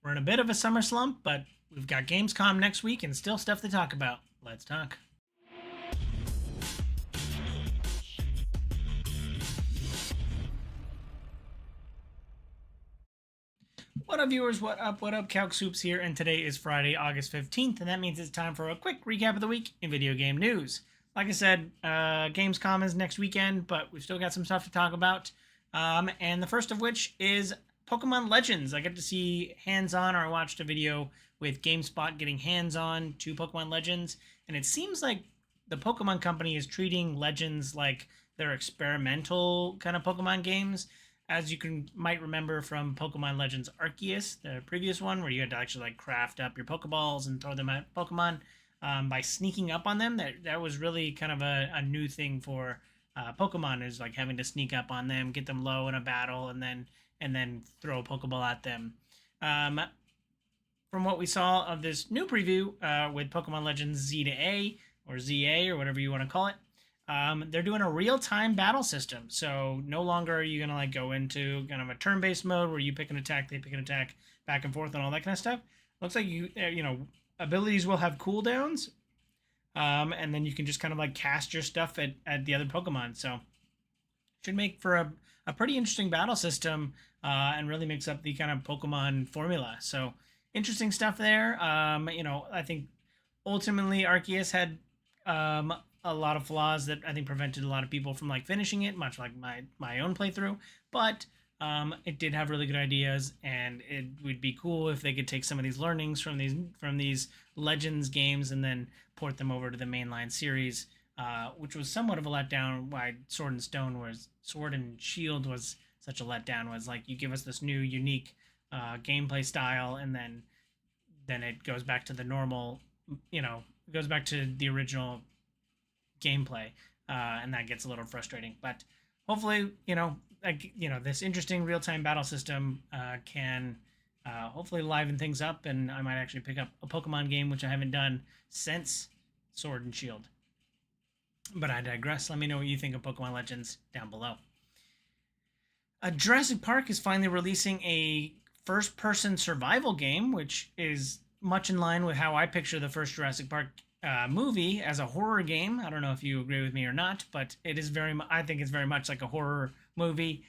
We're in a bit of a summer slump, but we've got Gamescom next week and still stuff to talk about. Let's talk. What up, viewers? What up? What up? Calc Soups here, and today is Friday, August 15th, and that means it's time for a quick recap of the week in video game news. Like I said, Gamescom is next weekend, but we've still got some stuff to talk about. And the first of which is Pokemon Legends. I get to see hands-on, or I watched a video with GameSpot getting hands-on to Pokemon Legends, and it seems like the Pokemon Company is treating Legends like they're experimental kind of Pokemon games. As you might remember from Pokemon Legends Arceus, the previous one, where you had to actually like craft up your Pokeballs and throw them at Pokemon by sneaking up on them. That was really kind of a new thing for Pokemon, is like having to sneak up on them, get them low in a battle, and then throw a Pokeball at them. From what we saw of this new preview with Pokemon Legends Z to A, or ZA, or whatever you want to call it, they're doing a real-time battle system. So no longer are you going to like go into kind of a turn-based mode where you pick an attack, they pick an attack, back and forth and all that kind of stuff. Looks like abilities will have cooldowns, and then you can just kind of like cast your stuff at the other Pokemon. So should make for a pretty interesting battle system, and really mix up the kind of Pokemon formula. So interesting stuff there. I think ultimately Arceus had a lot of flaws that I think prevented a lot of people from like finishing it, much like my own playthrough. But it did have really good ideas, and it would be cool if they could take some of these learnings from these Legends games and then port them over to the mainline series, which was somewhat of a letdown. Why Sword and Shield was such a letdown was like, you give us this new unique gameplay style, and then it goes back to the normal, it goes back to the original gameplay, and that gets a little frustrating. But hopefully, this interesting real-time battle system can hopefully liven things up, and I might actually pick up a Pokemon game, which I haven't done since Sword and Shield. But I digress. Let me know what you think of Pokemon Legends down below. Jurassic Park is finally releasing a first-person survival game, which is much in line with how I picture the first Jurassic Park movie, as a horror game. I don't know if you agree with me or not, but it is I think it's very much like a horror movie,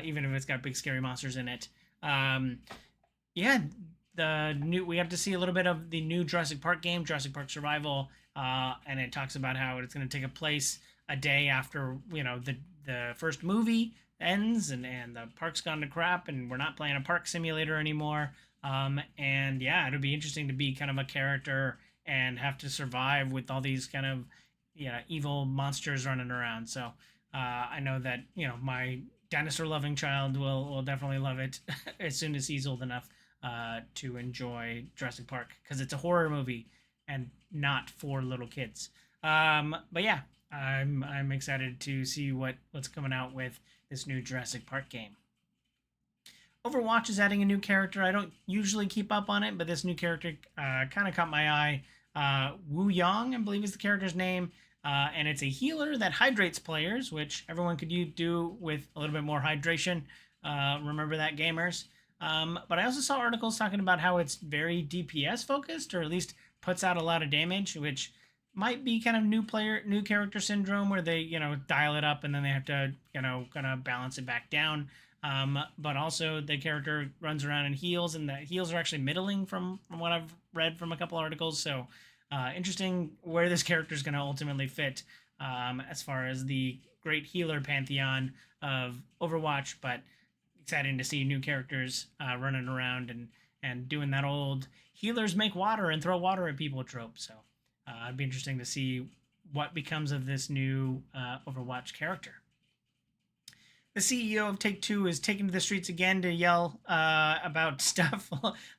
even if it's got big scary monsters in it. We got to see a little bit of the new Jurassic Park game, Jurassic Park Survival, and it talks about how it's going to take a place a day after the first movie ends, and the park's gone to crap, and we're not playing a park simulator anymore. It'll be interesting to be kind of a character and have to survive with all these kind of evil monsters running around. So I know that my dinosaur loving child will definitely love it as soon as he's old enough to enjoy Jurassic Park, because it's a horror movie and not for little kids. I'm excited to see what's coming out with this new Jurassic Park game. Overwatch is adding a new character. I don't usually keep up on it, but this new character kind of caught my eye. Wu Yang, I believe, is the character's name, and it's a healer that hydrates players, which everyone could do with a little bit more hydration. Remember that, gamers? But I also saw articles talking about how it's very DPS focused, or at least puts out a lot of damage, which might be kind of new character syndrome, where they dial it up and then they have to kind of balance it back down. But also the character runs around and heals, and the heals are actually middling from what I've read from a couple articles. So interesting where this character is going to ultimately fit as far as the great healer pantheon of Overwatch. But exciting to see new characters running around and doing that old healers make water and throw water at people trope. So it'd be interesting to see what becomes of this new Overwatch character. The CEO of Take-Two is taking to the streets again to yell about stuff.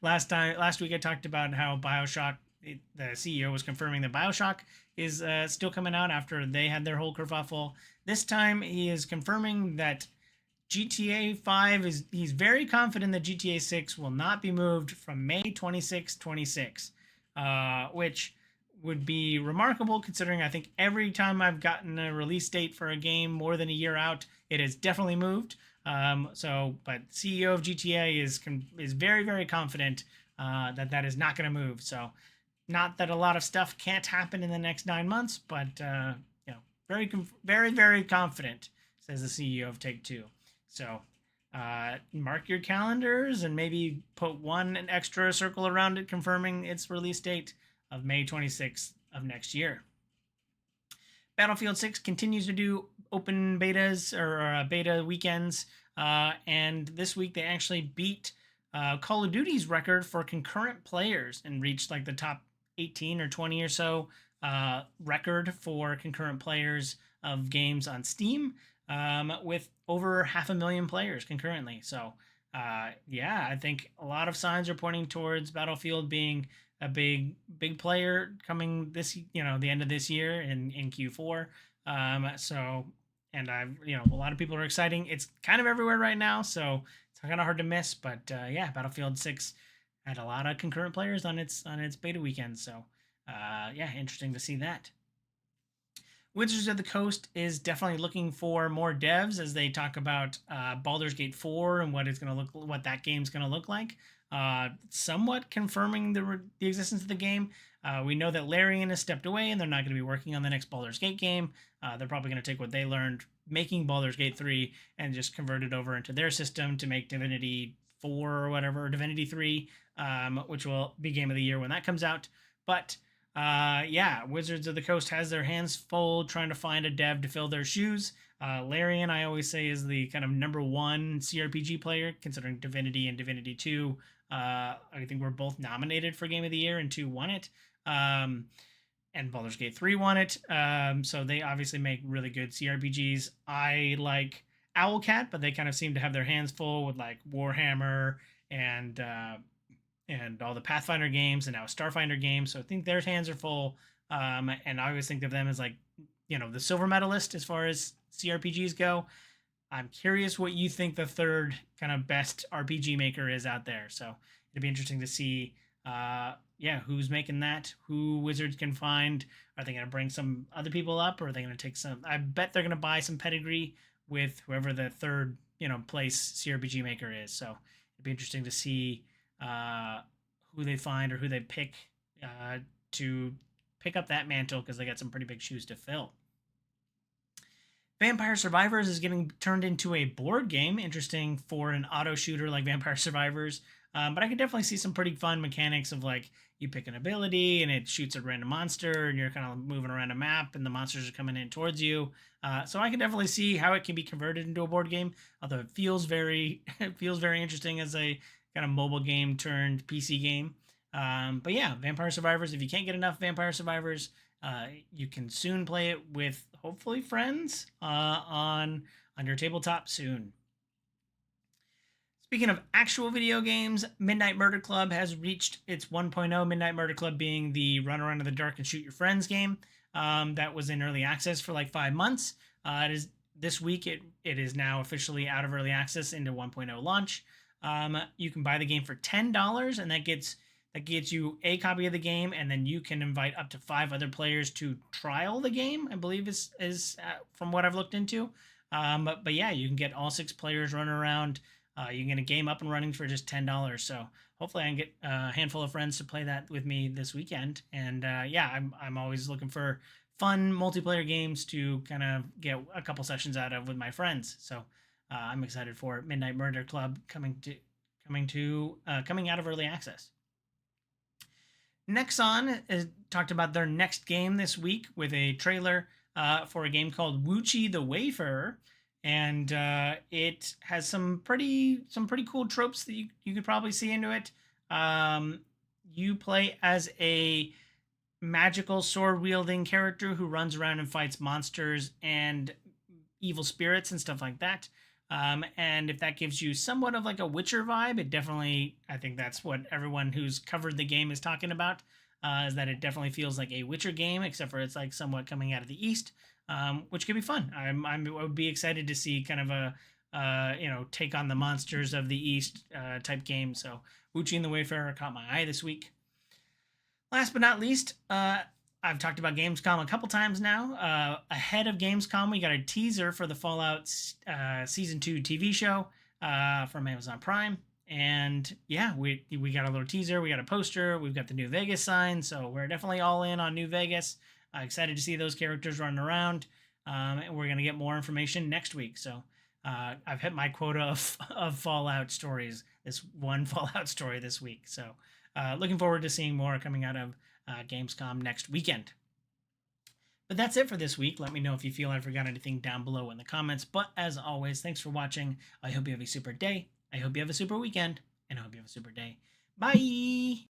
Last week I talked about how BioShock, the CEO was confirming that BioShock is still coming out after they had their whole kerfuffle. This time he is confirming that GTA 5 he's very confident that GTA 6 will not be moved from May 26, which would be remarkable, considering I think every time I've gotten a release date for a game more than a year out, it has definitely moved. But CEO of GTA is very, very confident that is not going to move. So, not that a lot of stuff can't happen in the next 9 months, but very, very confident, says the CEO of Take Two. So, mark your calendars and maybe put an extra circle around it, confirming its release date of May 26th of next year. Battlefield 6 continues to do open betas or beta weekends, and this week they actually beat Call of Duty's record for concurrent players and reached like the top 18 or 20 or so record for concurrent players of games on Steam, with over 500,000 players concurrently. So, I think a lot of signs are pointing towards Battlefield being a big player coming this, the end of this year in Q4. And a lot of people are exciting. It's kind of everywhere right now, so it's kind of hard to miss. But Battlefield 6 had a lot of concurrent players on its beta weekend. So interesting to see that. Wizards of the Coast is definitely looking for more devs as they talk about Baldur's Gate 4 and what that game's going to look like. Somewhat confirming the existence of the game. We know that Larian has stepped away and they're not going to be working on the next Baldur's Gate game. They're probably going to take what they learned making Baldur's Gate 3 and just convert it over into their system to make Divinity 4 or whatever, Divinity 3, which will be Game of the Year when that comes out. But Wizards of the Coast has their hands full trying to find a dev to fill their shoes. Larian, I always say, is the kind of number one CRPG player, considering Divinity and Divinity 2. I think we're both nominated for Game of the Year, and 2 won it. And Baldur's Gate 3 won it. So they obviously make really good CRPGs. I like Owlcat, but they kind of seem to have their hands full with like Warhammer and all the Pathfinder games and now Starfinder games. So I think their hands are full. And I always think of them as like, the silver medalist as far as CRPGs go. I'm curious what you think the third kind of best RPG maker is out there. So it'd be interesting to see, who's making that, who Wizards can find. Are they going to bring some other people up, or are they going to take some? I bet they're going to buy some pedigree with whoever the third, place CRPG maker is. So it'd be interesting to see who they find or who they pick to pick up that mantle, because they got some pretty big shoes to fill. Vampire Survivors is getting turned into a board game. Interesting for an auto shooter like Vampire Survivors. But I could definitely see some pretty fun mechanics of like you pick an ability and it shoots a random monster and you're kind of moving around a map and the monsters are coming in towards you. So I can definitely see how it can be converted into a board game. Although it feels very interesting as a kind of mobile game turned PC game. But Vampire Survivors. If you can't get enough Vampire Survivors, you can soon play it with hopefully friends on your tabletop soon. Speaking of actual video games, Midnight Murder Club has reached its 1.0. Midnight Murder Club being the run around in the dark and shoot your friends game that was in early access for like 5 months. This week it is now officially out of early access into 1.0 launch. You can buy the game for $10, and that gets you a copy of the game, and then you can invite up to 5 other players to trial the game, I believe is from what I've looked into. But you can get all 6 players running around. You can get a game up and running for just $10. So hopefully I can get a handful of friends to play that with me this weekend. And I'm always looking for fun multiplayer games to kind of get a couple sessions out of with my friends. So I'm excited for Midnight Murder Club coming out of early access. Nexon talked about their next game this week with a trailer for a game called Wuchi the Wayfarer. And it has some pretty cool tropes that you could probably see into it. You play as a magical sword-wielding character who runs around and fights monsters and evil spirits and stuff like that. And if that gives you somewhat of like a Witcher vibe, it definitely, I think that's what everyone who's covered the game is talking about, is that it definitely feels like a Witcher game, except for it's like somewhat coming out of the East. Which could be fun. I would be excited to see kind of a take on the monsters of the East type game. So Wuchi and the Wayfarer caught my eye this week. Last but not least, I've talked about Gamescom a couple times now. Ahead of Gamescom, we got a teaser for the Fallout Season 2 TV show from Amazon Prime. And yeah, we got a little teaser, we got a poster, we've got the New Vegas sign, so we're definitely all in on New Vegas. Excited to see those characters running around, and we're gonna get more information next week. So I've hit my quota of Fallout stories. This one Fallout story this week. So looking forward to seeing more coming out of Gamescom next weekend. But that's it for this week. Let me know if you feel I forgot anything down below in the comments. But as always, thanks for watching. I hope you have a super day. I hope you have a super weekend. And I hope you have a super day. Bye!